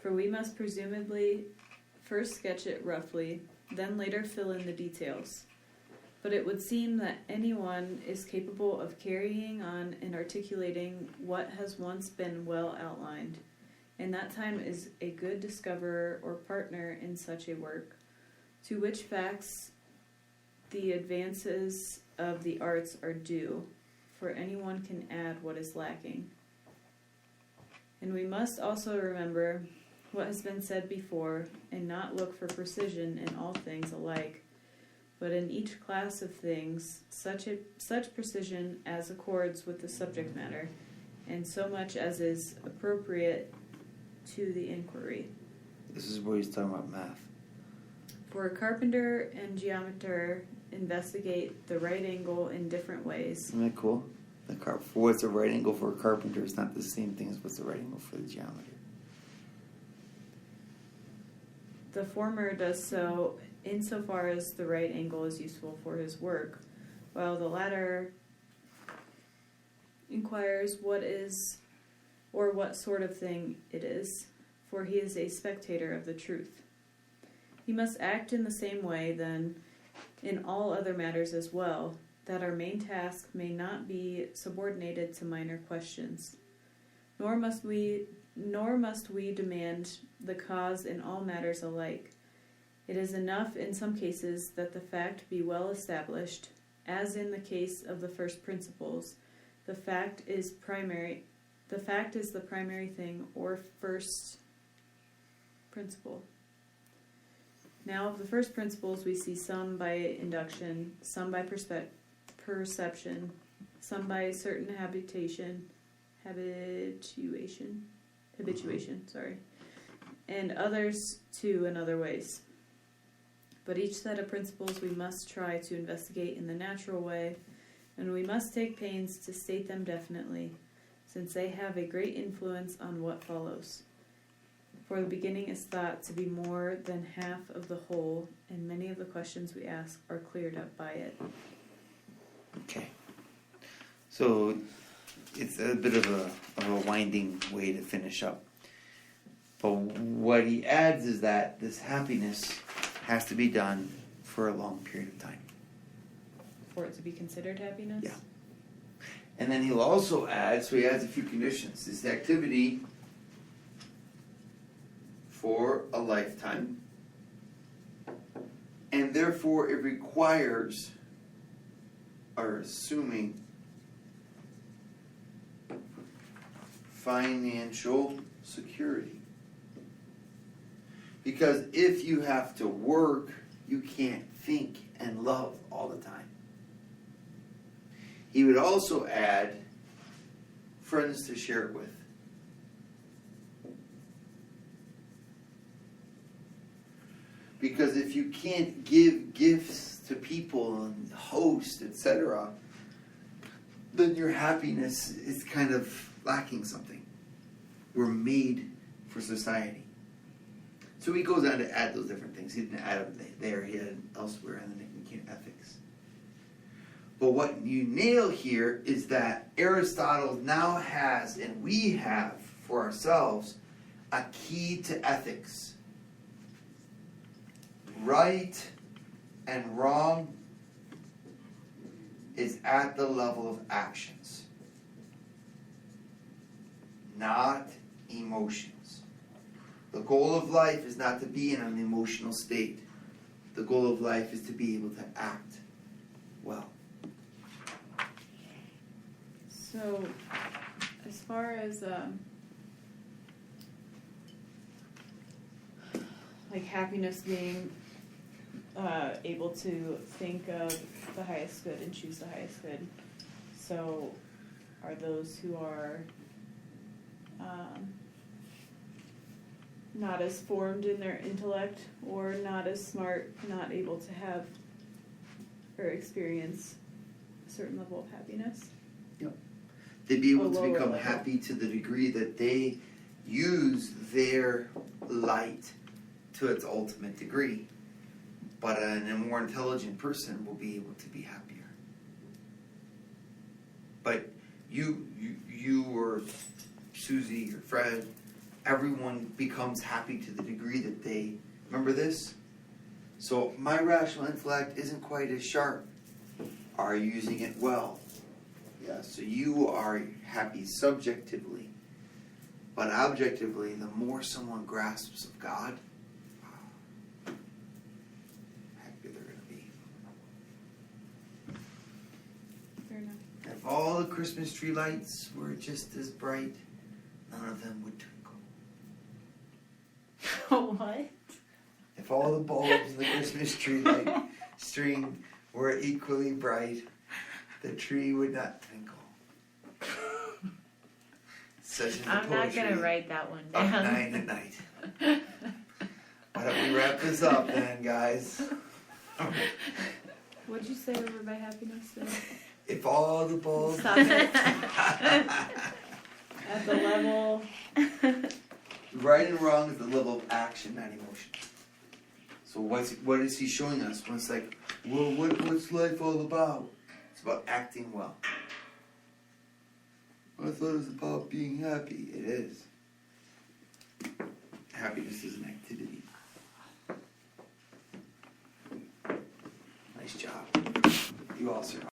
for we must presumably first sketch it roughly, then later fill in the details. But it would seem that anyone is capable of carrying on and articulating what has once been well outlined, and that time is a good discoverer or partner in such a work, to which facts the advances of the arts are due, for anyone can add what is lacking. And we must also remember what has been said before, and not look for precision in all things alike, but in each class of things such precision as accords with the subject matter, and so much as is appropriate to the inquiry. This is where he's talking about math. For a carpenter and geometer investigate the right angle in different ways. Isn't that cool? What's the right angle for a carpenter is not the same thing as what's the right angle for the geometer. The former does so insofar as the right angle is useful for his work, while the latter inquires what is or what sort of thing it is, for he is a spectator of the truth. He must act in the same way, then, in all other matters as well, that our main task may not be subordinated to minor questions. Nor must we demand the cause in all matters alike. It is enough in some cases that the fact be well established, as in the case of the first principles. The fact is the primary thing, or first principle. Now of the first principles we see some by induction, some by perception, some by certain habituation, and others too in other ways. But each set of principles we must try to investigate in the natural way, and we must take pains to state them definitely, since they have a great influence on what follows. For the beginning is thought to be more than half of the whole, and many of the questions we ask are cleared up by it. Okay. So it's a bit of a winding way to finish up. But what he adds is that this happiness has to be done for a long period of time. For it to be considered happiness? Yeah. And then he'll also add, so he adds a few conditions. This activity for a lifetime, and therefore it requires, or assuming, financial security. Because if you have to work, you can't think and love all the time. He would also add friends to share it with. Because if you can't give gifts to people and host, etc., then your happiness is kind of lacking something. We're made for society. So he goes on to add those different things. He didn't add them there, he had them elsewhere in the Nicomachean Ethics. But what you nail here is that Aristotle now has, and we have for ourselves, a key to ethics. Right and wrong is at the level of actions, not emotions. The goal of life is not to be in an emotional state. The goal of life is to be able to act well. So, as far as like happiness being able to think of the highest good and choose the highest good, so are those who are not as formed in their intellect or not as smart, not able to have or experience a certain level of happiness? Yep. They'd be able to become level. happy to the degree that they use their light to its ultimate degree. But a more intelligent person will be able to be happier. But you or Susie or Fred everyone becomes happy to the degree that they remember this. So my rational intellect isn't quite as sharp. Are you using it well? Yeah, so you are happy subjectively. But objectively, the more someone grasps of God, happier they're going to be. Fair enough. If all the Christmas tree lights were just as bright, none of them would twinkle. What? If all the bulbs in the Christmas tree light string were equally bright, the tree would not twinkle. Such is the I'm not poetry gonna write that one of down. 9 at night. Why don't we wrap this up then, guys? What'd you say over by happiness then? If all the bulbs... Stop it. At the level. Right and wrong is the level of action, not emotion. So what is he showing us? When it's like, well, what's life all about? It's about acting well. I thought it was about being happy. It is. Happiness is an activity. Nice job. You all survived.